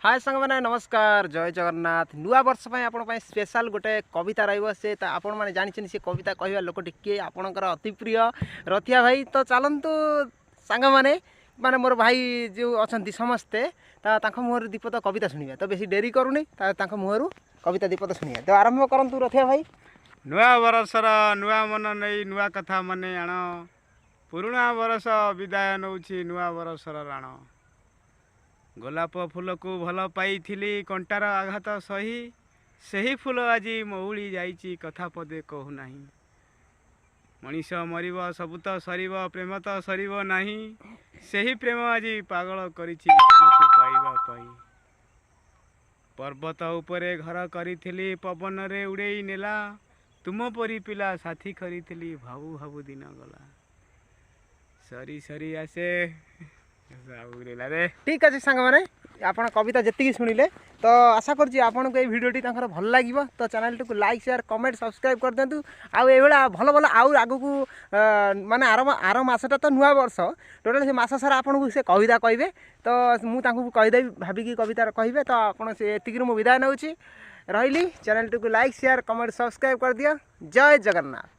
हाय संग मैंने नमस्कार जय जगन्नाथ नुआ वर्ष आपण स्पेशल गोटे कविता रे आपण मैंने जानी से कविता कहवा लोकटी किए आपणकर अति प्रिय रथिया भाई तो चलतु सांग माने माने मोर भाई जो अच्छा समस्ते मुहर दीपद कविता शुणा तो बेसी डेरी करूनी मुहर कविता दीपद शुणा तो आरंभ करतु रथिया भाई। नुआ बरसर नुआ मन नहीं नुआ कथा मने आण पुराणा बरस विदाय नौ नुआ बरसर राण गोलाप फूल को भल पाई कंटार आघात सही सही फूल आज मऊली जाइची कथा पदे कहूना मनीष मरिब सब तो सर प्रेम तो सर नहीं सही प्रेम आज पागल करिछि तुमको पाइबा पाई पर्वत उपरे घर करी पवन रे उड़े नेला तुम परी पिला साथी करी भावु भावु दिन गला सरी सरी आसे ठीक अच्छे सांग मैंने आप कविता जी शुणिले तो आशा करुँच आपन को भिडियोटी भल लगे तो चैनल को लाइक शेयर कमेंट सब्सक्राइब कर दिंतु आउ भल भल आउ आगु को माने आर मसटा तो नुआ वर्ष टोटाल से मस सारा आपन को से कविता कहे तो मुझे कहीदेवी भाविकी कविता कहे तो आपकी मुझे विदाय नौ रही चैनल को लाइक शेयर कमेंट सब्सक्राइब कर दिया। जय जगन्नाथ।